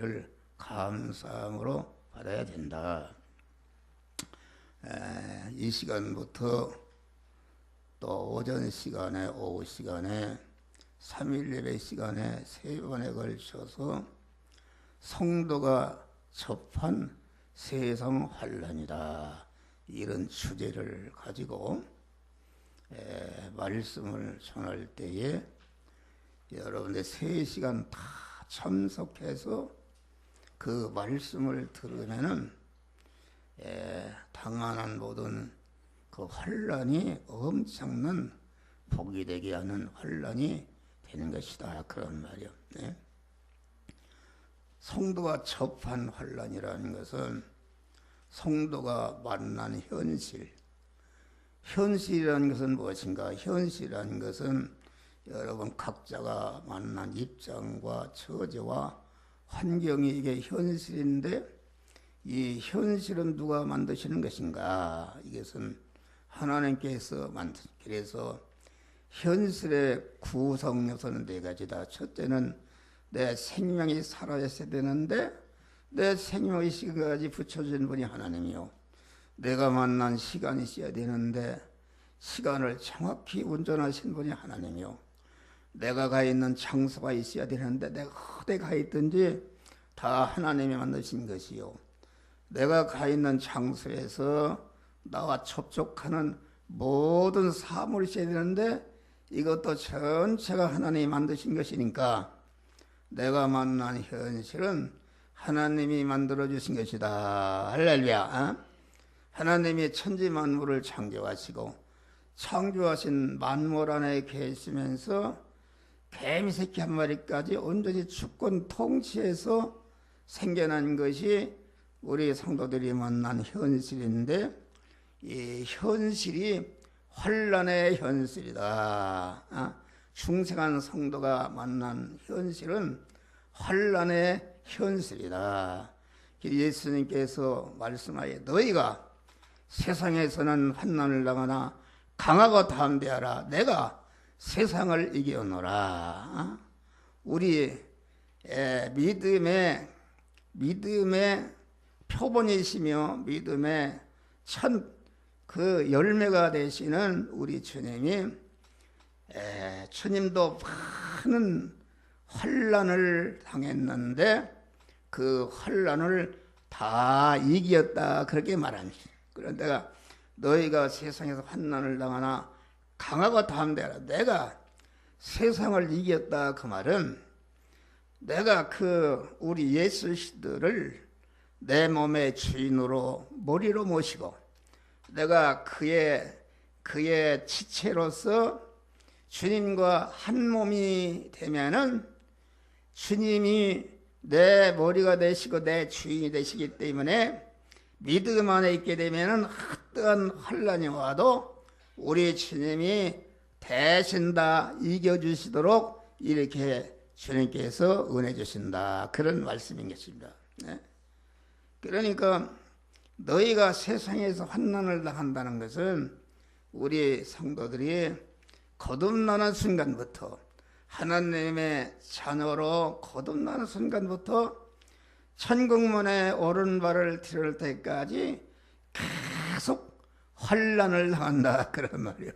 은혜를 감사함으로 받아야 된다. 이 시간부터 또 오전 시간에 오후 시간에 3일 예배 시간에 3번에 걸쳐서 성도가 접한 세상 환난이다, 이런 주제를 가지고 말씀을 전할 때에 여러분들 3시간 다 참석해서 그 말씀을 들으면은 당하는 모든 그 환난이 엄청난 복이 되게 하는 환난이 되는 것이다, 그런 말이요. 네. 성도가 접한 환난이라는 것은 성도가 만난 현실. 현실이라는 것은 무엇인가? 현실이라는 것은 여러분 각자가 만난 입장과 처지와 환경이 이게 현실인데, 이 현실은 누가 만드시는 것인가? 이것은 하나님께서 만드신. 그래서 현실의 구성 요소는 4가지다. 첫째는 내 생명이 살아있어야 되는데 내 생명의식까지 붙여준 분이 하나님이요. 내가 만난 시간이 있어야 되는데 시간을 정확히 운전하신 분이 하나님이요. 내가 가 있는 장소가 있어야 되는데 내가 어디 가 있든지 다 하나님이 만드신 것이요. 내가 가 있는 장소에서 나와 접촉하는 모든 사물이 있어야 되는데 이것도 전체가 하나님이 만드신 것이니까 내가 만난 현실은 하나님이 만들어주신 것이다. 할렐루야. 하나님이 천지 만물을 창조하시고 창조하신 만물 안에 계시면서 개미새끼 한 마리까지 온전히 주권 통치해서 생겨난 것이 우리 성도들이 만난 현실인데, 이 현실이 환난의 현실이다. 중생한 성도가 만난 현실은 환난의 현실이다. 예수님께서 말씀하여 너희가 세상에서는 환난을 당하나 강하고 담대하라. 내가 세상을 이겨노라. 우리 믿음의 표본이시며 믿음의 그 열매가 되시는 우리 주님이 주님도 많은 환난을 당했는데 그 환난을 다 이겼다, 그렇게 말합니다. 그런데 너희가 세상에서 환난을 당하나 강하고 담대하라. 내가 세상을 이겼다, 그 말은 내가 우리 예수시들을 내 몸의 주인으로 머리로 모시고 내가 그의 지체로서 주님과 한 몸이 되면은 주님이 내 머리가 되시고 내 주인이 되시기 때문에 믿음 안에 있게 되면은 어떠한 환난이 와도 우리 주님이 대신 다 이겨주시도록 이렇게 주님께서 은혜 주신다, 그런 말씀인 것입니다. 네? 그러니까 너희가 세상에서 환난을 당한다는 것은 우리 성도들이 거듭나는 순간부터, 하나님의 자녀로 거듭나는 순간부터 천국문에 오른발을 디딜 때까지 계속 환난을 당한다, 그런 말이에요.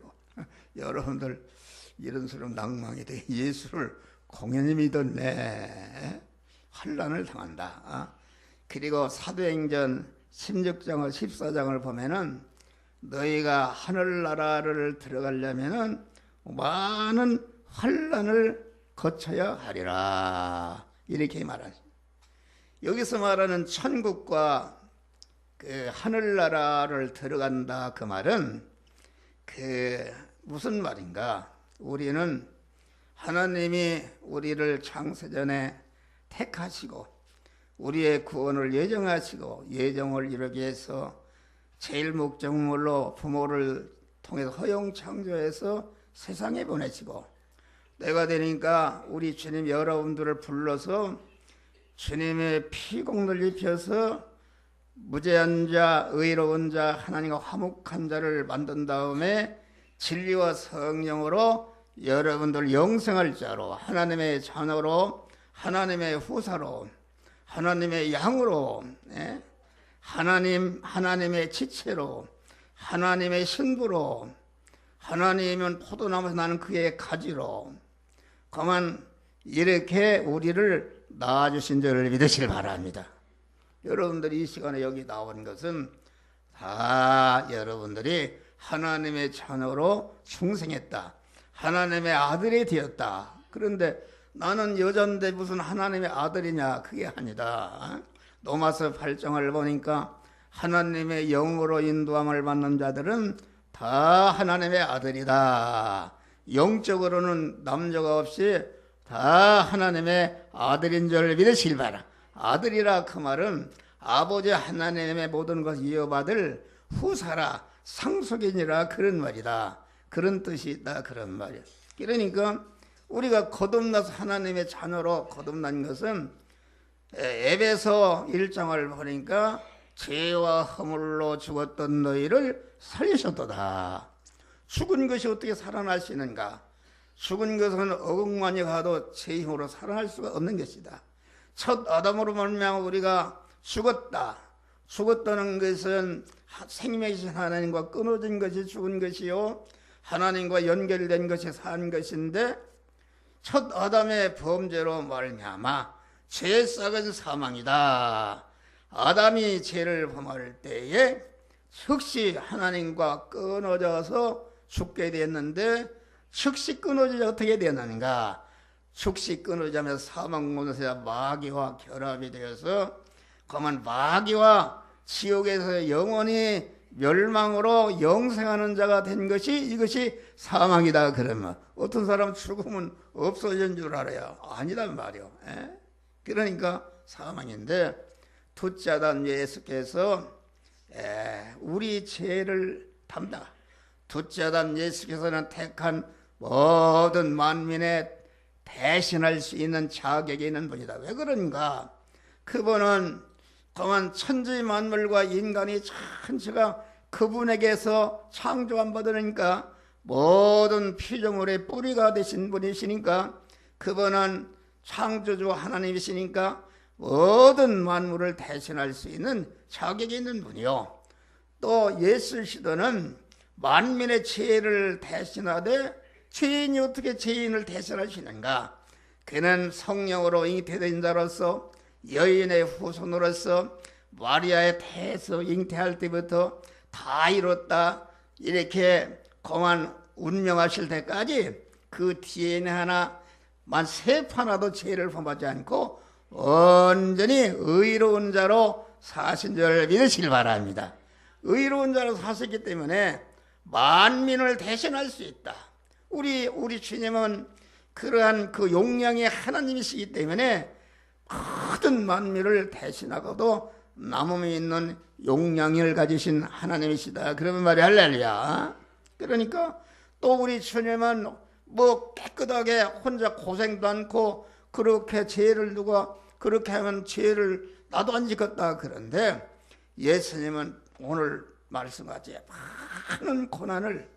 여러분들 이런 사람 낭망이 돼. 예수를 공연히 믿었네. 환난을 당한다. 그리고 사도행전 16장을 14장을 보면은 너희가 하늘나라를 들어가려면은 많은 환난을 거쳐야 하리라, 이렇게 말하죠. 여기서 말하는 천국과 그 하늘나라를 들어간다, 그 말은 무슨 말인가? 우리는 하나님이 우리를 창세전에 택하시고 우리의 구원을 예정하시고 예정을 이루기 위해서 제일 목적물로 부모를 통해서 허용 창조해서 세상에 보내시고, 때가 되니까 우리 주님 여러분들을 불러서 주님의 피공를 입혀서 무죄한 자, 의로운 자, 하나님과 화목한 자를 만든 다음에 진리와 성령으로 여러분들 영생할 자로, 하나님의 자녀로, 하나님의 후사로, 하나님의 양으로, 하나님의 지체로, 하나님의 신부로, 하나님은 포도나무에서 나는 그의 가지로, 그만 이렇게 우리를 낳아주신 줄을 믿으시길 바랍니다. 여러분들이 이 시간에 여기 나온 것은 다 여러분들이 하나님의 자녀로 충성했다, 하나님의 아들이 되었다. 그런데 나는 여자인데 무슨 하나님의 아들이냐, 그게 아니다. 로마서 8장을 보니까 하나님의 영으로 인도함을 받는 자들은 다 하나님의 아들이다. 영적으로는 남녀가 없이 다 하나님의 아들인 줄 믿으시길 바라. 아들이라 그 말은 아버지 하나님의 모든 것을 이어받을 후사라, 상속인이라, 그런 말이다. 그런 뜻이 있다, 그런 말이야. 그러니까 우리가 거듭나서 하나님의 자녀로 거듭난 것은 에베소 1장을 보니까 죄와 허물로 죽었던 너희를 살리셨도다. 죽은 것이 어떻게 살아날 수 있는가? 죽은 것은 어긋만이 가도 제 힘으로 살아날 수가 없는 것이다. 첫 아담으로 말미암아 우리가 죽었다. 죽었다는 것은 생명이신 하나님과 끊어진 것이 죽은 것이요, 하나님과 연결된 것이 산 것인데, 첫 아담의 범죄로 말미암아 죄의 싹은 사망이다. 아담이 죄를 범할 때에 즉시 하나님과 끊어져서 죽게 됐는데, 즉시 끊어지자 어떻게 되었는가? 즉시 끊어지자면 사망문에서 마귀와 결합이 되어서 그만 마귀와 지옥에서 영원히 멸망으로 영생하는 자가 된 것이, 이것이 사망이다. 그러면 어떤 사람 죽으면 없어진 줄 알아요. 아니란 말이요. 그러니까 사망인데, 둘째 아담 예수께서 우리 죄를 담당, 둘째 아담 예수께서는 택한 모든 만민의 대신할 수 있는 자격이 있는 분이다. 왜 그런가? 그분은 그만 천지 만물과 인간이 전체가 그분에게서 창조한 받으니까 모든 피조물의 뿌리가 되신 분이시니까, 그분은 창조주 하나님이시니까 모든 만물을 대신할 수 있는 자격이 있는 분이요. 또 예수 시도는 만민의 죄를 대신하되, 죄인이 어떻게 죄인을 대신하시는가? 그는 성령으로 잉태된 자로서 여인의 후손으로서 마리아의 태에서 잉태할 때부터 다 이뤘다, 이렇게 공안 운명하실 때까지 그 DNA 하나만 세포 하나도 죄를 범하지 않고 온전히 의로운 자로 사신 줄 믿으시길 바랍니다. 의로운 자로 사셨기 때문에 만민을 대신할 수 있다. 우리 주님은 그러한 그 용량의 하나님이시기 때문에 모든 만민을 대신하고도 남음이 있는 용량을 가지신 하나님이시다. 그러면 말이 할렐루야. 그러니까 또 우리 주님은 뭐 깨끗하게 혼자 고생도 않고, 그렇게 죄를 누가 그렇게 하면 죄를 나도 안 지켰다. 그런데 예수님은 오늘 말씀하지 많은 고난을,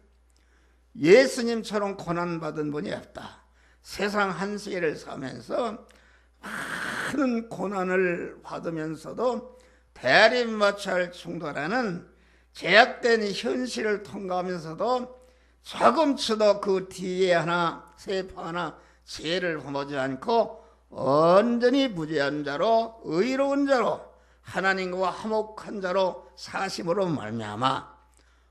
예수님처럼 고난받은 분이 없다. 세상 한세를 사면서 많은 고난을 받으면서도 대립마찰 충돌하는 제약된 현실을 통과하면서도 조금치도 그 뒤에 하나, 세포 하나 죄를 범하지 않고 온전히 무죄한 자로, 의로운 자로, 하나님과 화목한 자로 사심으로 말미암아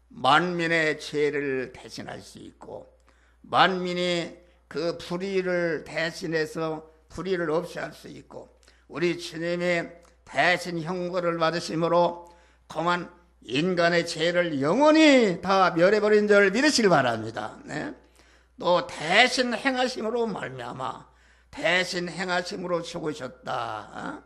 만민의 죄를 대신할 수 있고, 만민이 그 불의를 대신해서 불의를 없이 할 수 있고, 우리 주님이 대신 형벌을 받으심으로 그만 인간의 죄를 영원히 다 멸해버린 줄 믿으시길 바랍니다. 또 대신 행하심으로 말미암아, 대신 행하심으로 죽으셨다.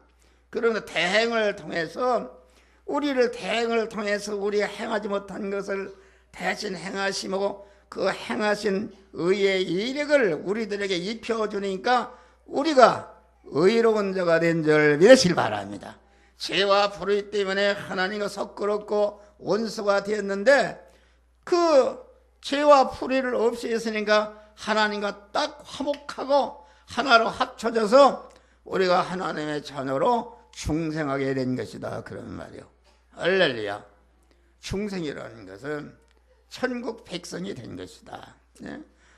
그러면 대행을 통해서, 우리를 대행을 통해서 우리가 행하지 못한 것을 대신 행하시고, 그 행하신 의의 이력을 우리들에게 입혀주니까 우리가 의로운 자가 된 줄 믿으시길 바랍니다. 죄와 불의 때문에 하나님과 섞어놓고 원수가 되었는데, 그 죄와 불의를 없애셨으니까 하나님과 딱 화목하고 하나로 합쳐져서 우리가 하나님의 자녀로 중생하게 된 것이다 그런 말이요. 할렐루야. 중생이라는 것은 천국 백성이 된 것이다.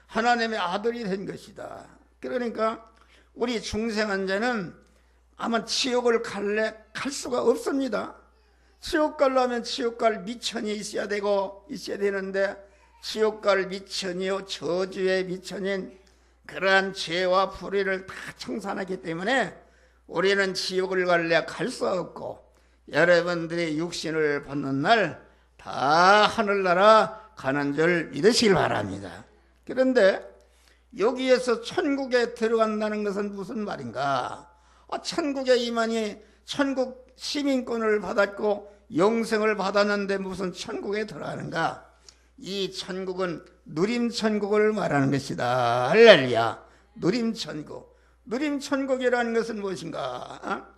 하나님의 아들이 된 것이다. 그러니까 우리 중생한 자는 아마 지옥을 갈 수가 없습니다. 지옥 가려면 지옥 갈 미천이 있어야 되는데 지옥 갈 미천이요 저주의 미천인 그러한 죄와 불의를 다 청산하기 때문에 우리는 지옥을 갈 수 없고 여러분들이 육신을 받는 날 다 하늘나라 가는 줄 믿으시길 바랍니다. 그런데 여기에서 천국에 들어간다는 것은 무슨 말인가? 천국에 임하니 천국 시민권을 받았고 영생을 받았는데 무슨 천국에 들어가는가? 이 천국은 누림천국을 말하는 것이다. 할렐루야. 누림천국. 누림천국이라는 것은 무엇인가?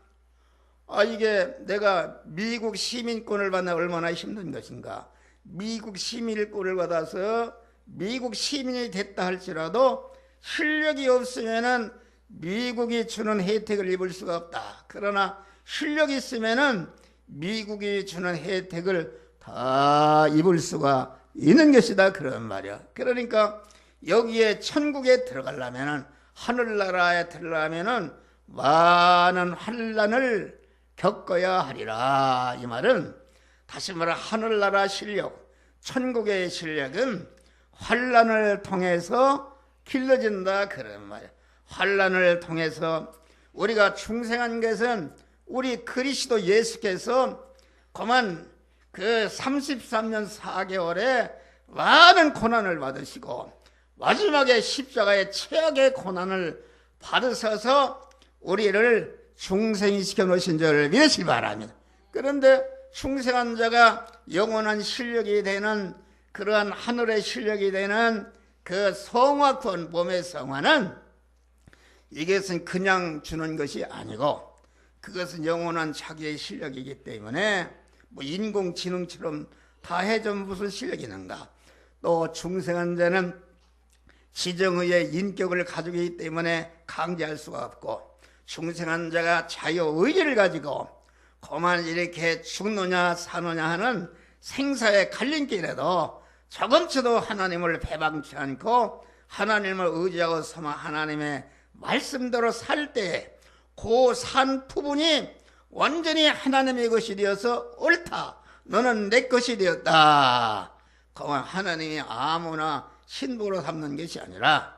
이게 내가 미국 시민권을 받나 얼마나 힘든 것인가? 미국 시민권을 받아서 미국 시민이 됐다 할지라도 실력이 없으면은 미국이 주는 혜택을 입을 수가 없다. 그러나 실력이 있으면은 미국이 주는 혜택을 다 입을 수가 있는 것이다 그런 말이야. 그러니까 여기에 천국에 들어가려면은 하늘나라에 들어가면은 많은 환난을 겪어야 하리라. 이 말은 다시 말해 하늘나라 실력, 천국의 실력은 환난을 통해서 길러진다 그런 말이야. 환난을 통해서 우리가 중생한 것은 우리 그리스도 예수께서 그만 그 33년 4개월에 많은 고난을 받으시고 마지막에 십자가의 최악의 고난을 받으셔서 우리를 중생이 시켜놓으신 줄 믿으시기 바랍니다. 그런데 중생한 자가 영원한 실력이 되는 그러한 하늘의 실력이 되는 그 성화권 몸의 성화는 이것은 그냥 주는 것이 아니고 그것은 영원한 자기의 실력이기 때문에 뭐 인공지능처럼 다 해준 무슨 실력이 있는가. 또 중생한 자는 지정의의 인격을 가지고 있기 때문에 강제할 수가 없고 중생한 자가 자유의지를 가지고 그만 이렇게 죽느냐 사느냐 하는 생사의 갈림길에도 조금쯤도 하나님을 배방치 않고 하나님을 의지하고 서마 하나님의 말씀대로 살 때 그 산 부분이 완전히 하나님의 것이 되어서 옳다. 너는 내 것이 되었다. 그만 하나님이 아무나 신부로 삼는 것이 아니라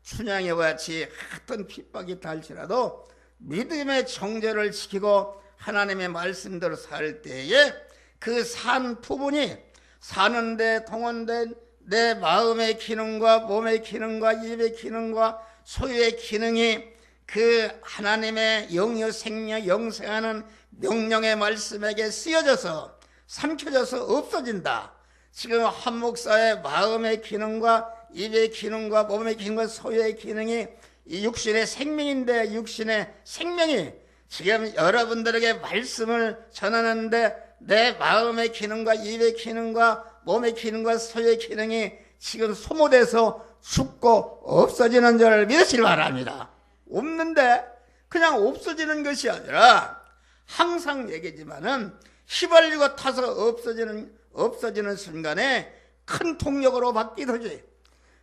춘향이와 같이 어떤 핍박이 달지라도 믿음의 정죄를 지키고 하나님의 말씀대로 살 때에 그 산 부분이 사는데 동원된 내 마음의 기능과 몸의 기능과 입의 기능과 소유의 기능이 그 하나님의 영유 생명 영생하는 명령의 말씀에게 쓰여져서 삼켜져서 없어진다. 지금 한 목사의 마음의 기능과 입의 기능과 몸의 기능과 소유의 기능이 이 육신의 생명인데 육신의 생명이 지금 여러분들에게 말씀을 전하는데 내 마음의 기능과 입의 기능과 몸의 기능과 소유의 기능이 지금 소모돼서 죽고 없어지는 줄 믿으시기 바랍니다. 없는데 그냥 없어지는 것이 아니라 항상 얘기지만은 휘발유가 타서 없어지는 순간에 큰 통력으로 바뀌듯이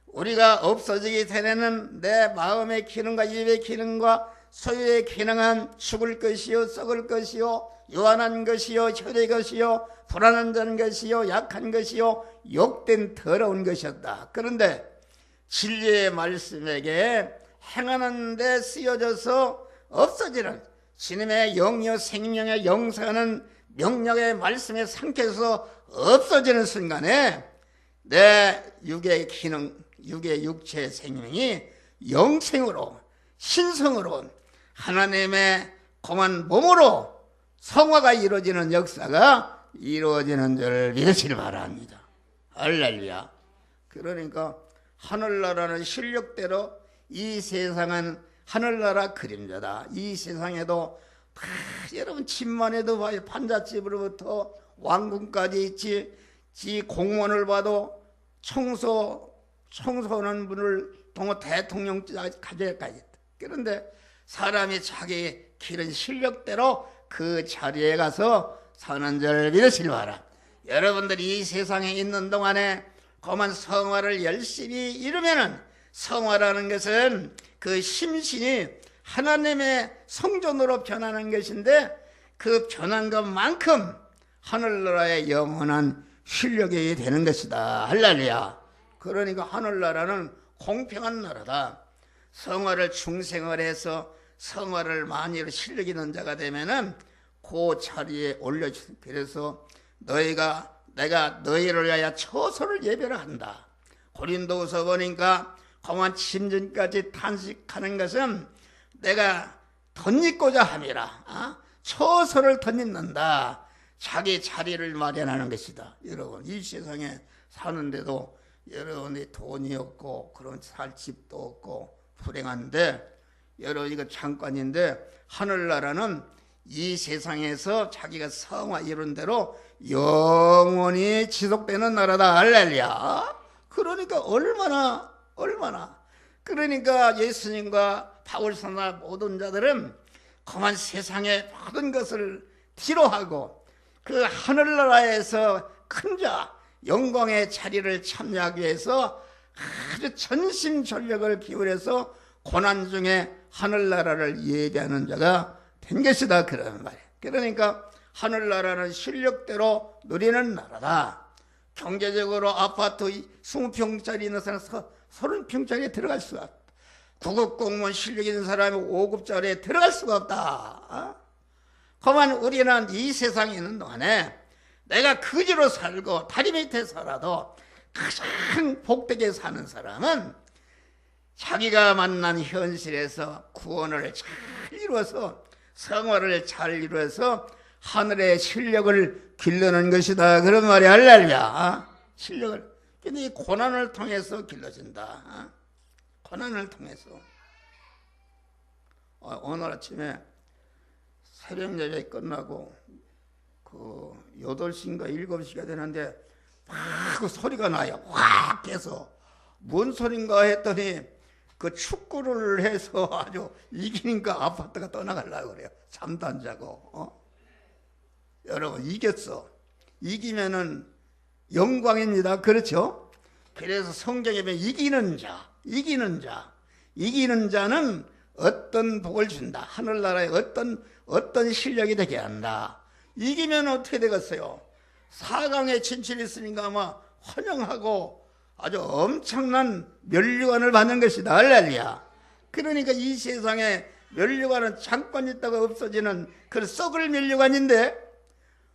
우리가 없어지기 전에는 내 마음의 기능과 입의 기능과 소유의 기능은 죽을 것이요 썩을 것이요 요한한 것이요 혈의 것이요 불안한 것이요 약한 것이요 욕된 더러운 것이었다. 그런데 진리의 말씀에게 행하는 데 쓰여져서 없어지는 주님의 영이요 생명의 영생하는 명령의 말씀에 삼켜서 없어지는 순간에 내 육의 기능, 육의 육체의 생명이 영생으로 신성으로 하나님의 공한 몸으로 성화가 이루어지는 역사가 이루어지는 줄 믿으시길 바랍니다. 할렐루야. 그러니까 하늘나라는 실력대로 이 세상은 하늘나라 그림자다. 이 세상에도 다 여러분 집만 해도 봐요. 판잣집으로부터 왕궁까지 있지. 지 공무원을 봐도 청소하는 분을 동호 대통령까지 가져야까지. 그런데 사람이 자기 기른 실력대로 그 자리에 가서 사는 줄 믿으시기 바랍니다. 여러분들이 이 세상에 있는 동안에 그만 성화를 열심히 이루면은, 성화라는 것은 그 심신이 하나님의 성전으로 변하는 것인데, 그 변한 것만큼 하늘나라의 영원한 실력이 되는 것이다. 할렐루야. 그러니까 하늘나라는 공평한 나라다. 성화를 중생을 해서 성화를 많이 실력 있는 자가 되면은 그 자리에 올려주신. 그래서 내가 너희를 위하여 처소를 예배를 한다. 고린도후서 보니까 그만 침전까지 탄식하는 것은 내가 덧입고자 함이라. 처소를 덧입는다. 자기 자리를 마련하는 것이다. 여러분, 이 세상에 사는데도 여러분이 돈이 없고 그런 살 집도 없고 불행한데, 여러분 이거 잠깐인데 하늘나라는 이 세상에서 자기가 성화 이룬 대로 영원히 지속되는 나라다. 할렐루야. 그러니까 얼마나 그러니까 예수님과 바울서나 모든 자들은 그만 세상의 모든 것을 뒤로하고 그 하늘나라에서 큰 자 영광의 자리를 참여하기 위해서 아주 전심전력을 기울여서 고난 중에 하늘나라를 예배하는 자가 된 것이다. 그런 말이에요. 그러니까 하늘나라는 실력대로 누리는 나라다. 경제적으로 아파트 20평짜리 있는 사람 30평짜리에 들어갈 수가 없다. 9급 공무원 실력 있는 사람이 5급짜리에 들어갈 수가 없다. 그만 우리는 이 세상에 있는 동안에 내가 거지로 살고 다리 밑에 살아도 가장 복되게 사는 사람은 자기가 만난 현실에서 구원을 잘 이루어서 성화를 잘 이루어서 하늘의 실력을 길러는 것이다. 그런 말이 할렐루야. 실력을. 근데 이 고난을 통해서 길러진다. 고난을 통해서. 오늘 아침에 새벽 예배 끝나고 그 8시인가 7시가 되는데 막 소리가 나요. 확 해서. 뭔 소린가 했더니 그 축구를 해서 아주 이기니까 아파트가 떠나가려고 그래요. 잠도 안 자고. 여러분, 이겼어. 이기면은 영광입니다. 그렇죠? 그래서 성경에 보면 이기는 자는 어떤 복을 준다. 하늘나라에 어떤 실력이 되게 한다. 이기면 어떻게 되겠어요? 4강에 진출했으니까 아마 환영하고 아주 엄청난 면류관을 받는 것이다. 할렐루야. 그러니까 이 세상에 면류관은 잠깐 있다가 없어지는 그런 썩을 면류관인데,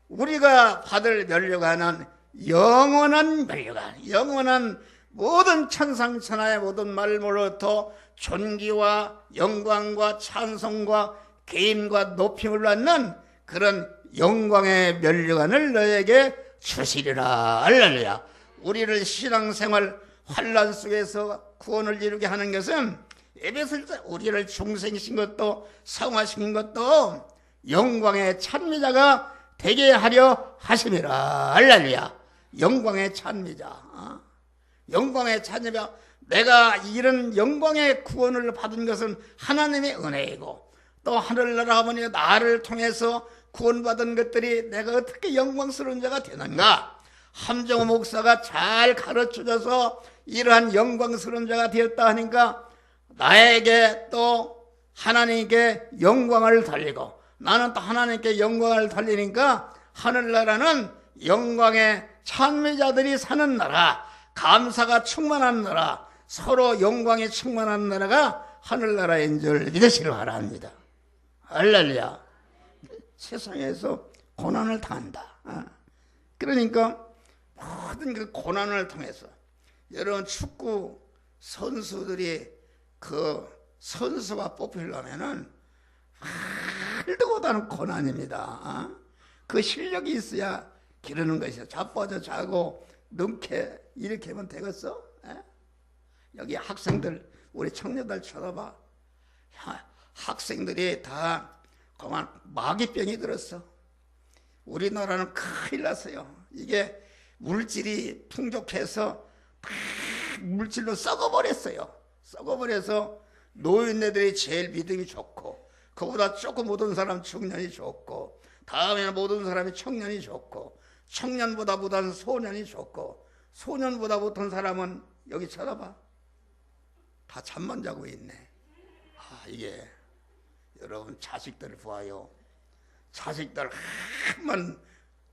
우리가 받을 면류관은 영원한 면류관, 영원한 모든 천상천하의 모든 말로부터 존귀와 영광과 찬송과 계임과 높임을 받는 그런 영광의 면류관을 너에게 주시리라. 할렐루야. 우리를 신앙생활 환난 속에서 구원을 이루게 하는 것은 에베소서 우리를 중생신 것도 성화시킨 것도 영광의 찬미자가 되게 하려 하심이라. 할렐루야. 영광의 찬미자. 영광의 찬미자. 내가 이런 영광의 구원을 받은 것은 하나님의 은혜이고, 또 하늘나라 아버지가 나를 통해서 구원받은 것들이 내가 어떻게 영광스러운 자가 되는가. 함정호 목사가 잘 가르쳐줘서 이러한 영광스러운 자가 되었다 하니까 나에게 또 하나님께 영광을 돌리고, 나는 또 하나님께 영광을 돌리니까 하늘나라는 영광의 찬미자들이 사는 나라, 감사가 충만한 나라, 서로 영광이 충만한 나라가 하늘나라인 줄 믿으시길 바랍니다. 할렐루야. 세상에서 고난을 당한다. 그러니까 모든 그 고난을 통해서, 여러분 축구 선수들이 그 선수가 뽑히려면은 말도 못하는 고난입니다. 그 실력이 있어야 기르는 것이야. 자빠져 자고 넘게 이렇게 하면 되겠어? 여기 학생들, 우리 청년들 쳐다봐. 학생들이 다 그만 마귀병이 들었어. 우리나라는 큰일 났어요. 이게 물질이 풍족해서 물질로 썩어버렸어요. 썩어버려서 노인네들이 제일 믿음이 좋고 그보다 조금 못한 사람 중년이 좋고, 다음에는 못한 사람이 청년이 좋고, 청년보다 못한 소년이 좋고, 소년보다 못한 사람은 여기 쳐다봐, 다 잠만 자고 있네. 이게 여러분 자식들을 보아요. 자식들 한번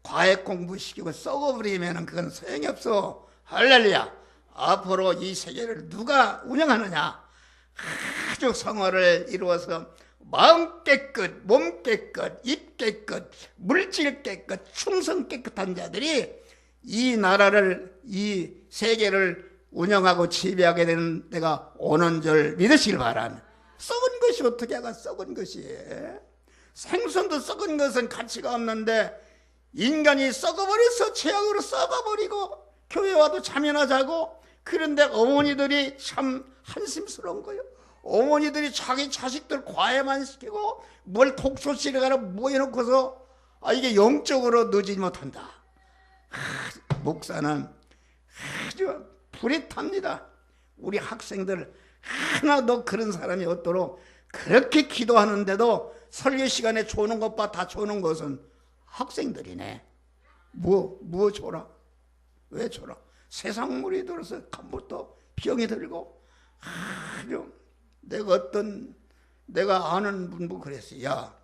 과외 공부시키고 썩어버리면 그건 소용이 없어. 할렐루야. 앞으로 이 세계를 누가 운영하느냐? 아주 성화를 이루어서 마음 깨끗, 몸 깨끗, 입 깨끗, 물질 깨끗, 충성 깨끗한 자들이 이 나라를, 이 세계를 운영하고 지배하게 되는 때가 오는 줄 믿으시길 바랍니다. 썩은 것이 어떻게 하가 썩은 것이? 생선도 썩은 것은 가치가 없는데 인간이 썩어버려서 죄악으로 썩어버리고 교회 와도 잠이나 자고, 그런데 어머니들이 참 한심스러운 거예요. 어머니들이 자기 자식들 과외만 시키고 뭘 독서실에 가라 모여놓고서 이게 영적으로 늦지 못한다. 목사는 아주 불이 탑니다. 우리 학생들 하나도 그런 사람이 없도록 그렇게 기도하는데도 설교 시간에 조는 것과 다 조는 것은 학생들이네. 뭐 줘라? 왜 줘라? 세상 물이 들어서 간부터 병이 들고, 내가 아는 분도 그랬어요. 야,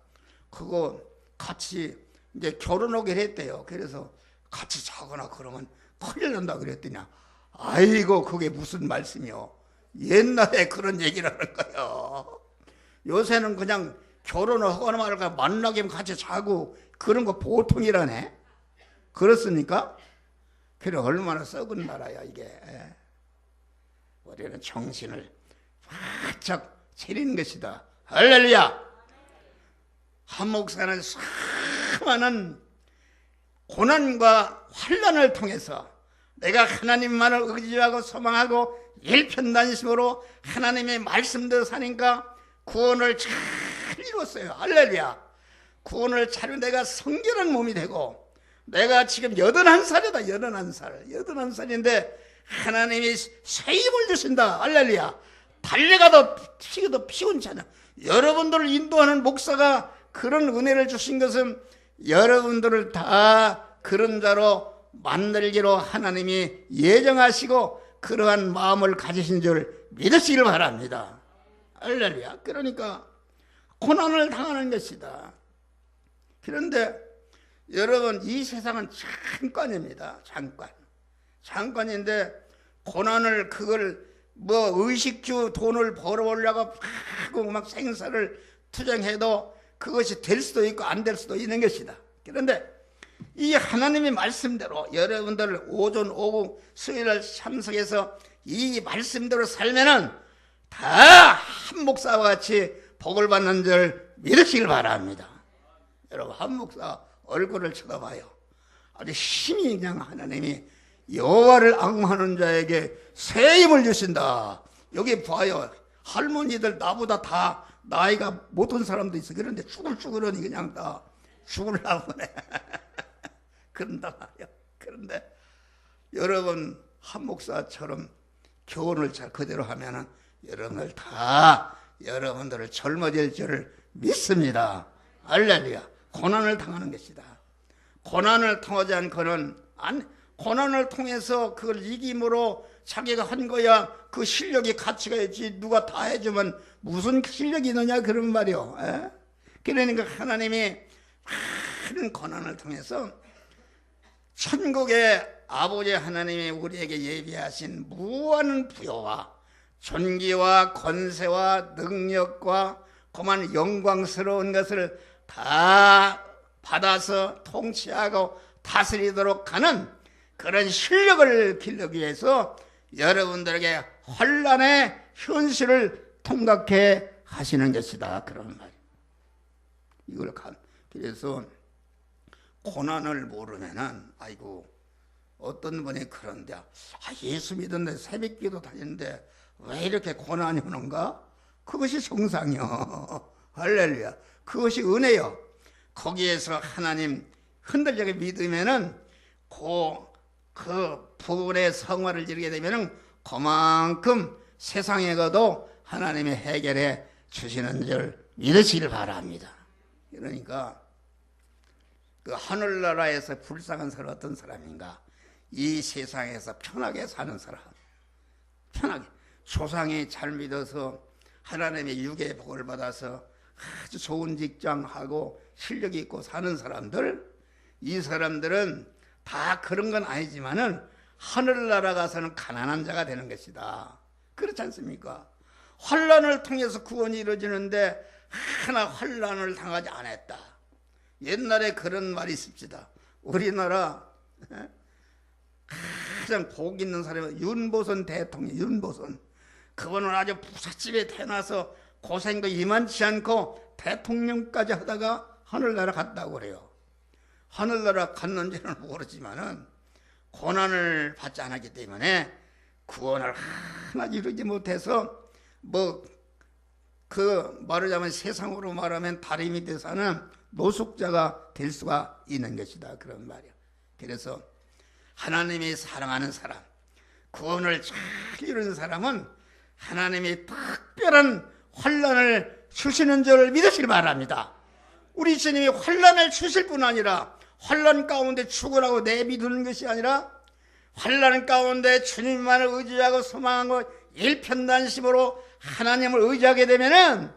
그거 같이 이제 결혼하기로 했대요. 그래서 같이 자거나 그러면 큰일 난다 그랬더니, 아이고 그게 무슨 말씀이요? 옛날에 그런 얘기를 하는 거예요. 요새는 그냥 결혼을 하거나 말까 만나기면 같이 자고 그런 거 보통이라네. 그렇습니까? 그래 얼마나 썩은 나라야 이게. 우리는 정신을 바짝 차리는 것이다. 할렐루야. 한 목사는 수많은 고난과 환난을 통해서 내가 하나님만을 의지하고 소망하고 일편단심으로 하나님의 말씀대로 사니까 구원을 잘 이뤘어요. 할렐루야. 구원을 잘 내가 성결한 몸이 되고, 내가 지금 81살이다. 81살인데 하나님이 새 힘을 주신다. 할렐루야. 달려가도 튀겨도 피곤찮아. 여러분들을 인도하는 목사가 그런 은혜를 주신 것은 여러분들을 다 그런 자로 만들기로 하나님이 예정하시고 그러한 마음을 가지신 줄 믿으시길 바랍니다. 할렐루야. 그러니까 고난을 당하는 것이다. 그런데 여러분 이 세상은 잠깐입니다. 잠깐인데 고난을 그걸 의식주 돈을 벌어오려고 하고 막 생사를 투쟁해도 그것이 될 수도 있고 안 될 수도 있는 것이다. 그런데 이 하나님의 말씀대로 여러분들 오전 오후 수요일날 참석해서 이 말씀대로 살면은 다 한 목사와 같이 복을 받는 줄 믿으시길 바랍니다. 여러분 한 목사 얼굴을 쳐다봐요. 아주 힘이 그냥 하나님이 여호와를 앙망하는 자에게 새 힘을 주신다. 여기 봐요. 할머니들 나보다 다 나이가 못한 사람도 있어. 그런데 쭈글쭈글하니 그냥 다 죽으려고 해. 그런다 말이야. 그런데 여러분 한 목사처럼 교훈을 잘 그대로 하면은 여러분들을 젊어질 줄을 믿습니다. 할렐루야. 고난을 당하는 것이다. 고난을 통하지 않고는 고난을 통해서 그걸 이김으로 자기가 한 거야. 그 실력이 가치가 있지. 누가 다 해주면 무슨 실력이 있느냐 그런 말이요. 그러니까 하나님이 많은 고난을 통해서 천국의 아버지 하나님이 우리에게 예비하신 무한 부여와 존귀와 권세와 능력과 그만 영광스러운 것을 다 받아서 통치하고 다스리도록 하는 그런 실력을 기르기 위해서 여러분들에게 환난의 현실을 통각해 하시는 것이다. 그런 말이에요. 이걸 그래서 고난을 모르면은 어떤 분이 그런데 예수 믿었는데 새벽기도 다니는데 왜 이렇게 고난이 오는가? 그것이 정상이요. 할렐루야. 그것이 은혜요. 거기에서 하나님 흔들리게 믿으면은 그 부분의 성화를 이루게 되면은 그만큼 세상에 가도 하나님이 해결해 주시는 줄 믿으시길 바랍니다. 그러니까 그 하늘나라에서 불쌍한 사람 어떤 사람인가? 이 세상에서 편하게 사는 사람. 편하게 조상이 잘 믿어서 하나님의 육의 복을 받아서 아주 좋은 직장하고 실력이 있고 사는 사람들, 이 사람들은 다 그런 건 아니지만은 하늘나라 가서는 가난한 자가 되는 것이다. 그렇지 않습니까? 환난을 통해서 구원이 이루어지는데 하나 환난을 당하지 않았다. 옛날에 그런 말이 있습니다. 우리나라 가장 복 있는 사람은 윤보선 대통령, 윤보선. 그분은 아주 부잣집에 태어나서 고생도 이만치 않고 대통령까지 하다가 하늘나라 갔다고 그래요. 하늘나라 갔는지는 모르지만은 고난을 받지 않았기 때문에 구원을 하나 이루지 못해서 말하자면 세상으로 말하면 다리 밑에 사는 노숙자가 될 수가 있는 것이다. 그런 말이야. 그래서 하나님이 사랑하는 사람, 구원을 잘 이루는 사람은 하나님이 특별한 환난을 주시는 줄 믿으시길 바랍니다. 우리 주님이 환난을 주실 뿐 아니라 환난 가운데 죽으라고 내비두는 것이 아니라 환난 가운데 주님만을 의지하고 소망하고 일편단심으로 하나님을 의지하게 되면은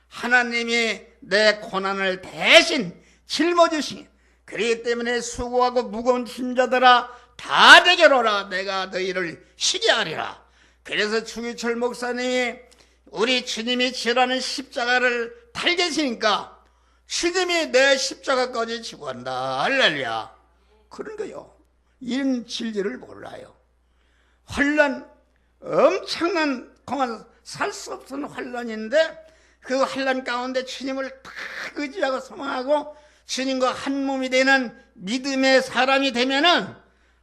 하나님이 내 고난을 대신 짊어지시니, 그렇기 때문에 수고하고 무거운 짐자들아 다 내게 오라, 내가 너희를 쉬게 하리라. 그래서 주기철 목사님이 우리 주님이 지라는 십자가를 달게 지니까 주님이 내 십자가까지 지고 간다. 할렐루야. 그런 거요. 이런 진리를 몰라요. 환난, 엄청난 공안 살 수 없는 환난인데 그 환난 가운데 주님을 딱 의지하고 소망하고 주님과 한 몸이 되는 믿음의 사람이 되면은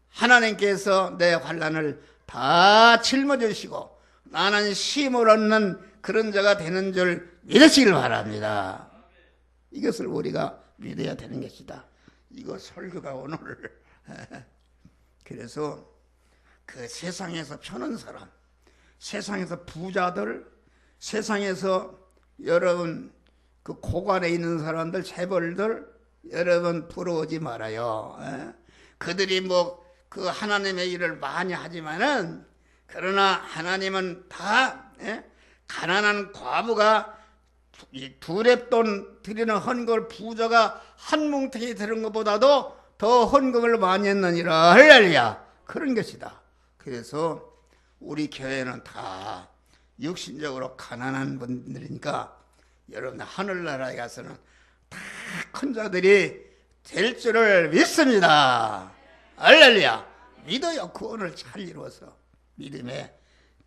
하나님께서 내 환난을 다 짊어지시고 나는 쉼을 얻는 그런 자가 되는 줄 믿으시길 바랍니다. 이것을 우리가 믿어야 되는 것이다. 이거 설교가 오늘 그래서 그 세상에서 편한 사람, 세상에서 부자들, 세상에서 여러분 그 고관에 있는 사람들, 재벌들, 여러분 부러워하지 말아요. 그들이 그 하나님의 일을 많이 하지만은 그러나 하나님은 다 가난한 과부가 두렙돈 드리는 헌금을 부자가 한 뭉텅이 드는 것보다도 더 헌금을 많이 했느니라. 할렐루야. 그런 것이다. 그래서 우리 교회는 다 육신적으로 가난한 분들이니까 여러분 하늘나라에 가서는 다 큰 자들이 될 줄을 믿습니다. 할렐루야. 믿어요. 구원을 잘 이루어서 믿음의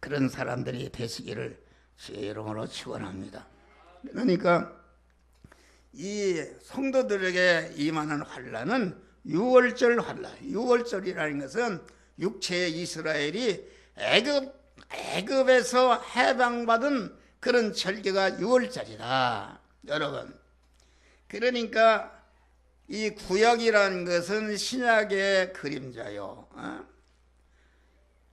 그런 사람들이 되시기를 주의 이름으로 축원합니다. 그러니까 이 성도들에게 임하는 환난은 유월절 환난. 유월절이라는 것은 육체의 이스라엘이 애굽에서 해방받은 그런 절기가 유월절이다. 여러분, 그러니까 이 구약이라는 것은 신약의 그림자요.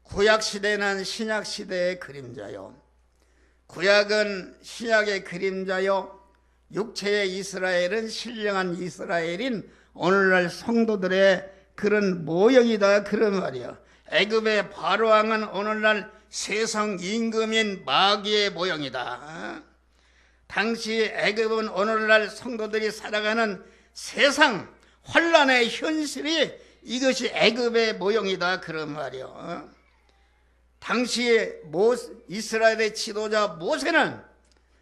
구약시대는 신약시대의 그림자요. 구약은 신약의 그림자요. 육체의 이스라엘은 신령한 이스라엘인 오늘날 성도들의 그런 모형이다. 그런 말이요. 애굽의 바로왕은 오늘날 세상 임금인 마귀의 모형이다. 당시 애굽은 오늘날 성도들이 살아가는 세상 환난의 현실이 이것이 애굽의 모형이다. 그런 말이요. 당시에 이스라엘의 지도자 모세는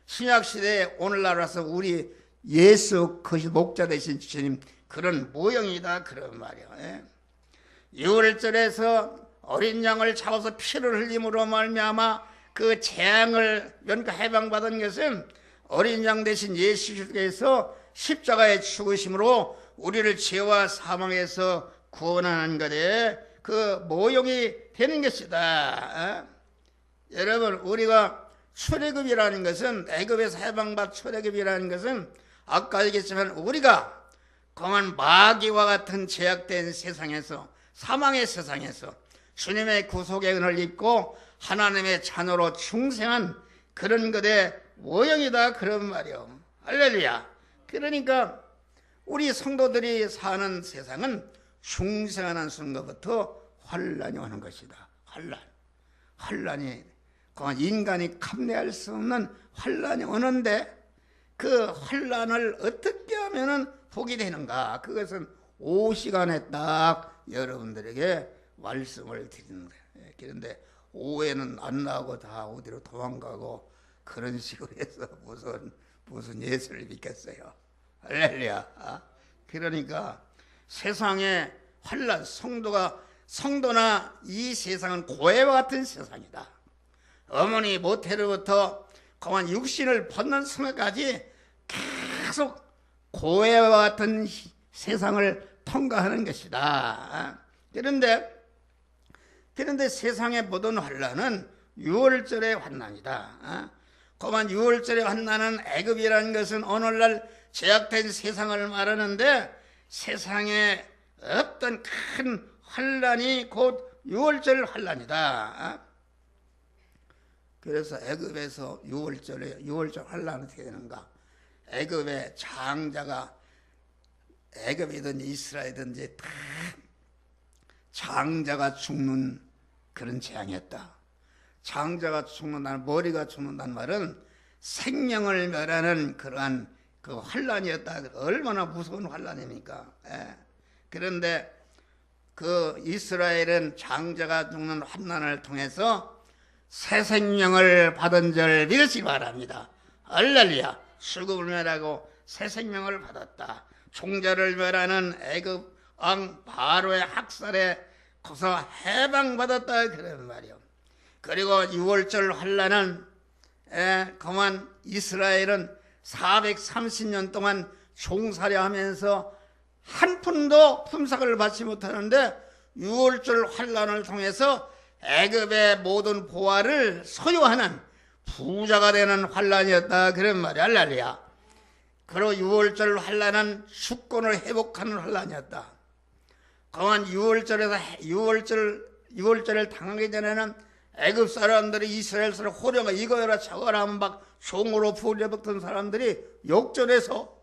신약시대에 오늘날 와서 우리 예수 그것이 목자 되신 주님 그런 모형이다. 그런 말이요. 유월절에서 어린 양을 잡아서 피를 흘림으로 말미암아 그 재앙을 해방받은 것은 어린 양 대신 예수께서 십자가에 죽으심으로 우리를 죄와 사망에서 구원하는 것에 그 모형이 되는 것이다. 여러분, 우리가 출애굽이라는 것은 애굽에서 해방받은 출애굽이라는 것은 아까 얘기했지만 우리가 그만 마귀와 같은 제약된 세상에서 사망의 세상에서 주님의 구속의 은혜를 입고 하나님의 자녀로 충성한 그런 것의 모형이다. 그런 말이요. 할렐루야. 그러니까 우리 성도들이 사는 세상은 중생하는 순간부터 환란이 오는 것이다. 환란이 그만 인간이 감내할 수 없는 환란이 오는데 그 환란을 어떻게 하면은 복이 되는가? 그것은 5시간에 딱 여러분들에게 말씀을 드리는 거예요. 그런데 오해는 안 나고 다 어디로 도망가고 그런 식으로 해서 무슨 예수를 믿겠어요. 할렐루야. 그러니까 세상의 환란, 성도나 이 세상은 고해와 같은 세상이다. 어머니 모태로부터 그만 육신을 벗는 순간까지 계속 고해와 같은 세상을 통과하는 것이다. 그런데 세상의 모든 환난은 유월절의 환난이다. 그만 유월절의 환난은 애굽이라는 것은 오늘날 제약된 세상을 말하는데 세상에 어떤 큰 환난이 곧 유월절 환난이다. 그래서 애굽에서 유월절 환난이 어떻게 되는가? 애굽의 장자가 애굽이든지 이스라엘이든지 다 장자가 죽는 그런 재앙이었다. 장자가 죽는다는, 머리가 죽는다는 말은 생명을 멸하는 그러한 그 환란이었다. 얼마나 무서운 환란입니까? 그런데 그 이스라엘은 장자가 죽는 환난을 통해서 새 생명을 받은 줄 믿으시기 바랍니다. 할렐루야. 수급을 멸하고 새 생명을 받았다. 종자를 멸하는 애굽 왕 바로의 학살에 거기서 해방받았다 그런 말이요. 그리고 유월절 환란은 그만 이스라엘은 430년 동안 종살이 하면서 한 푼도 품삯을 받지 못하는데 유월절 환란을 통해서 애굽의 모든 보화를 소유하는 부자가 되는 환란이었다 그런 말이야. 할렐루야. 그리고 유월절 환란은 주권을 회복하는 환란이었다. 그만 유월절을 당하기 전에는 애굽 사람들이 이스라엘 사람 호령아 이거여라 저거라 하면 막 종으로 부려먹던 사람들이 역전해서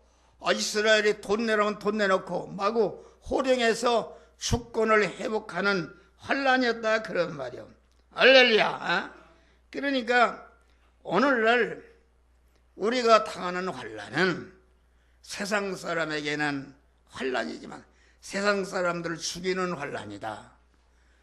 이스라엘이 돈 내라면 돈 내놓고 마구 호령해서 주권을 회복하는 환란이었다 그런 말이요. 할렐루야. 그러니까 오늘날 우리가 당하는 환란은 세상 사람에게는 환란이지만 세상 사람들을 죽이는 환란이다.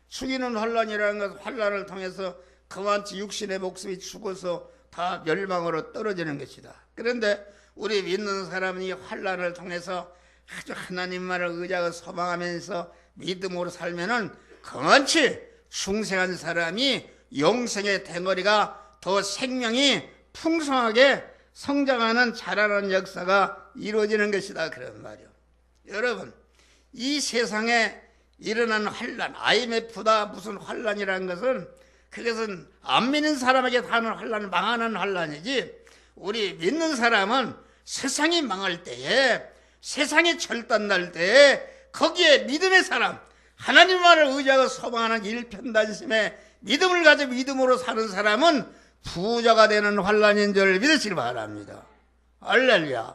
죽이는 환란이라는 것은 환란을 통해서 그만치 육신의 목숨이 죽어서 다 멸망으로 떨어지는 것이다. 그런데 우리 믿는 사람은 이 환란을 통해서 아주 하나님만을 의지하고 소망하면서 믿음으로 살면은 그만치 충성한 사람이 영생의 덩어리가 더 생명이 풍성하게 성장하는 자라는 역사가 이루어지는 것이다 그런 말이요. 여러분 이 세상에 일어난 환란, IMF다 무슨 환란이라는 것은 그것은 안 믿는 사람에게 다는 환란, 망하는 환란이지 우리 믿는 사람은 세상이 망할 때에 세상이 절단날 때에 거기에 믿음의 사람 하나님만을 의지하고 소망하는 일편단심에 믿음을 가지고 믿음으로 사는 사람은 부자가 되는 환란인 줄 믿으시기 바랍니다. 할렐루야.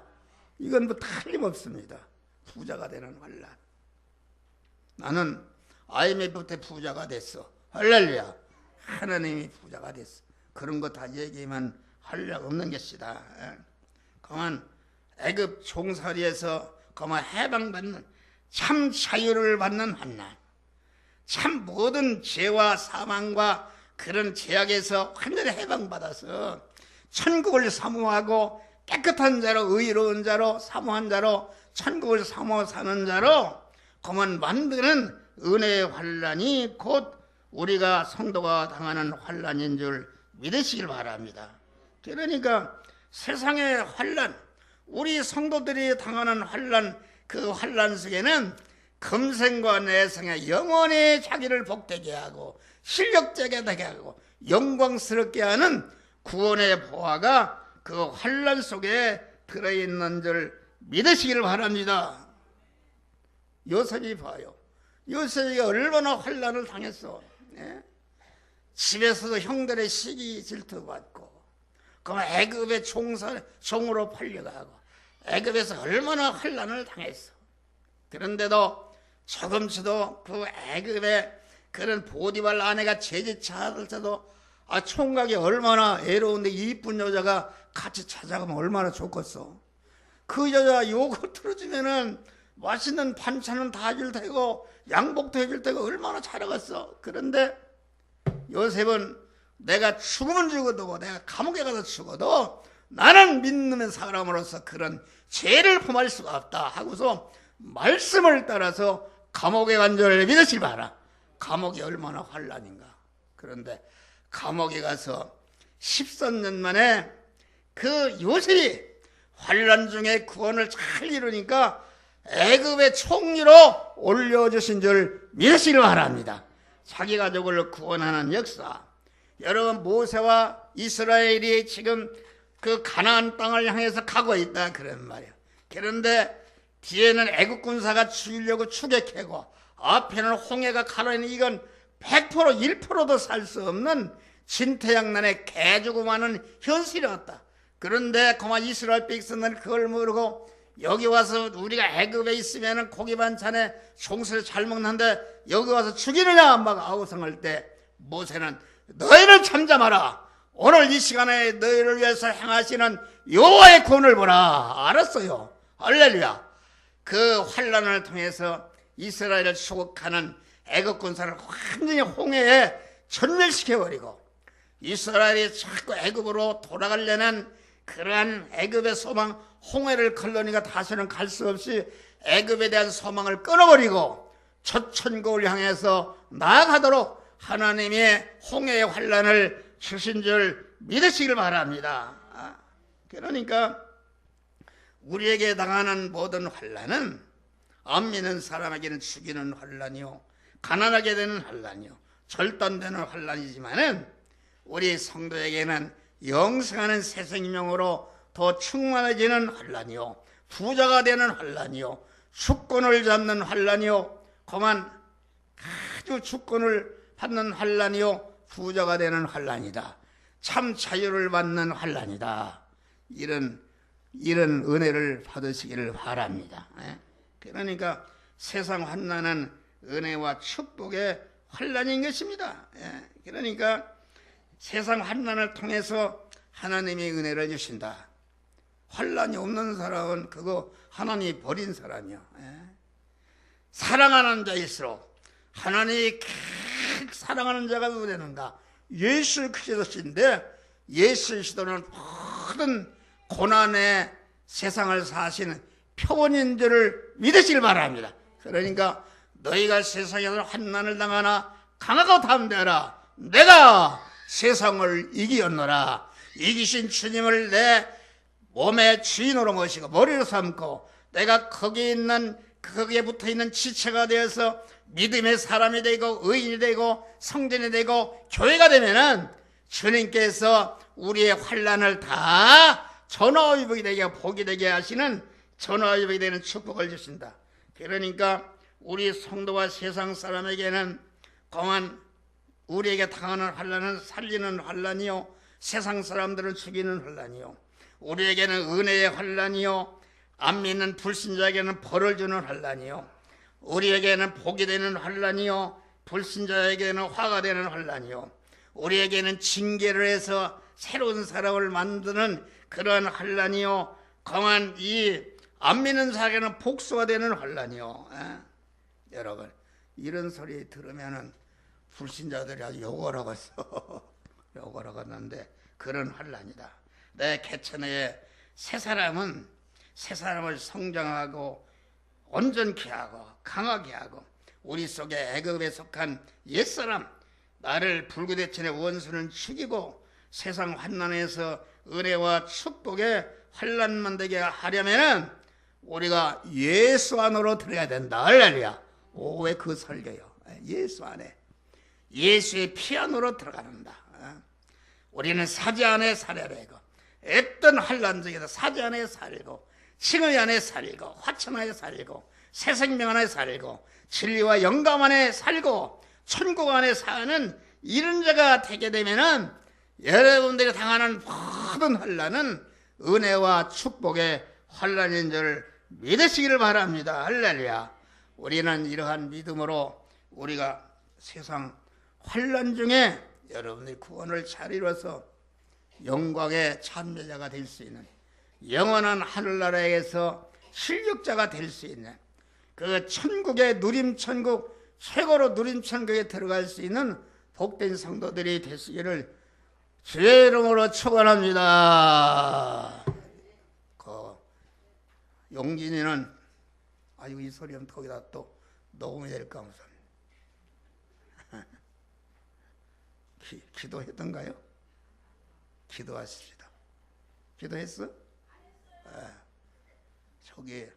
이건 뭐 틀림없습니다. 부자가 되는 환란. 나는 IMF 때 부자가 됐어. 할렐루야. 하나님이 부자가 됐어. 그런 거 다 얘기하면 할례가 없는 것이다. 그만 애굽 종살이에서 그만 해방받는 참 자유를 받는 환난. 참 모든 죄와 사망과 그런 죄악에서 완전히 해방받아서 천국을 사모하고 깨끗한 자로 의로운 자로 사모한 자로 천국을 사모 사는 자로 그만 만드는 은혜의 환란이 곧 우리가 성도가 당하는 환란인 줄 믿으시길 바랍니다. 그러니까 세상의 환란, 우리 성도들이 당하는 환란, 그 환란 속에는 금생과 내생에 영원히 자기를 복되게 하고 실력자게 되게 하고 영광스럽게 하는 구원의 보화가 그 환란 속에 들어있는 줄 믿으시길 바랍니다. 요셉이 봐요. 요셉이 얼마나 환란을 당했어. 집에서도 형들의 시기 질투받고 그 애굽의 종으로 팔려가고 애굽에서 얼마나 환난을 당했어. 그런데도 조금치도 그 애굽의 그런 보디발 아내가 제지차들자도 총각이 얼마나 애로운데 이쁜 여자가 같이 찾아가면 얼마나 좋겠어. 그 여자 욕을 들어주면은 맛있는 반찬은 다 해줄 테고 양복도 해줄 테고 얼마나 잘하겠어. 그런데 요셉은 내가 죽으면 죽어도 내가 감옥에 가서 죽어도 나는 믿는 사람으로서 그런 죄를 범할 수가 없다 하고서 말씀을 따라서 감옥에 간 줄 믿으시기 바라. 감옥이 얼마나 환난인가. 그런데 감옥에 가서 13년 만에 그 요셉이 환난 중에 구원을 잘 이루니까 애굽의 총리로 올려주신 줄 믿으시기 바랍니다. 자기 가족을 구원하는 역사. 여러분, 모세와 이스라엘이 지금 그 가나안 땅을 향해서 가고 있다 그런 말이에요. 그런데 뒤에는 애국 군사가 죽이려고 추격하고 앞에는 홍해가 가로있는 이건 100% 1%도 살 수 없는 진퇴양난의 개주고 마는 현실이었다. 그런데 그만 이스라엘 백성들은 그걸 모르고 여기 와서 우리가 애굽에 있으면 고기 반찬에 종수를 잘 먹는데 여기 와서 죽이느냐 막 아우성할 때 모세는 너희는 잠잠하라. 오늘 이 시간에 너희를 위해서 행하시는 여호와의 구원을 보라. 알았어요. 할렐루야. 그 환난을 통해서 이스라엘을 추격하는 애굽 군사를 완전히 홍해에 전멸시켜버리고 이스라엘이 자꾸 애굽으로 돌아가려는 그러한 애굽의 소망, 홍해를 걸러니까 다시는 갈 수 없이 애굽에 대한 소망을 끊어버리고 첫 천국을 향해서 나아가도록 하나님의 홍해의 환난을 주신 줄 믿으시길 바랍니다. 그러니까 우리에게 당하는 모든 환난은 안 믿는 사람에게는 죽이는 환난이요, 가난하게 되는 환난이요, 절단되는 환난이지만은 우리 성도에게는 영생하는 새 생명으로 더 충만해지는 환난이요, 부자가 되는 환난이요, 주권을 잡는 환난이요, 그만 아주 주권을 받는 환난이요, 부자가 되는 환난이다. 참 자유를 받는 환난이다. 이런 은혜를 받으시기를 바랍니다. 그러니까 세상 환난은 은혜와 축복의 환난인 것입니다. 그러니까 세상 환난을 통해서 하나님이 은혜를 주신다. 환난이 없는 사람은 그거 하나님이 버린 사람이요. 사랑하는 자일수록 하나님이 사랑하는 자가 누구 되는가? 예수 그리스도신데 예수 그리스도는 모든 고난의 세상을 사시는 표본인 줄을 믿으시길 바랍니다. 그러니까 너희가 세상에서 환난을 당하나 강하고 담대하라. 내가 세상을 이기었노라. 이기신 주님을 내 몸의 주인으로 모시고 머리로 삼고 내가 거기에 붙어있는 지체가 되어서 믿음의 사람이 되고 의인이 되고 성전이 되고 교회가 되면은 주님께서 우리의 환난을 다 전화위복이 되게 복이 되게 하시는 전화위복이 되는 축복을 주신다. 그러니까 우리 성도와 세상 사람에게는 그만 우리에게 당하는 환난은 살리는 환난이요, 세상 사람들을 죽이는 환난이요, 우리에게는 은혜의 환난이요, 안 믿는 불신자에게는 벌을 주는 환난이요, 우리에게는 복이 되는 환난이요, 불신자에게는 화가 되는 환난이요, 우리에게는 징계를 해서 새로운 사람을 만드는 그러한 환난이요, 그만 이 안 믿는 자에게는 복수가 되는 환난이요. 여러분, 이런 소리 들으면은 불신자들이 아주 욕을 하겠어. 욕을 하겠는데 그런 환난이다. 내 개천에 새 사람을 성장하고 온전케 하고 강하게 하고 우리 속에 애굽에 속한 옛사람 나를 불구대천의 원수는 죽이고 세상 환난에서 은혜와 축복의 환난만 되게 하려면은 우리가 예수 안으로 들어야 된다. 할렐루야. 왜 그 설교요? 예수 안에 예수의 피 안으로 들어가는다. 우리는 사지 안에 살아야 되고 어떤 환난 중에도 사지 안에 살고 칭의 안에 살고 화천 안에 살고 새 생명 안에 살고 진리와 영감 안에 살고 천국 안에 사는 이런 자가 되게 되면은 여러분들이 당하는 모든 환난은 은혜와 축복의 환난인 줄 믿으시기를 바랍니다. 할렐루야. 우리는 이러한 믿음으로 우리가 세상 환난 중에 여러분의 구원을 잘 이뤄서 영광의 참여자가 될 수 있는, 영원한 하늘나라에서 실력자가 될 수 있는 그 천국의 누림천국, 최고로 누림천국에 들어갈 수 있는 복된 성도들이 되시기를 주의 이름으로 축원합니다. 그 용진이는 아이고 이 소리는 거기다 또 녹음이 될까 무슨 기도했던가요? 기도하십시다. 기도했어? 저기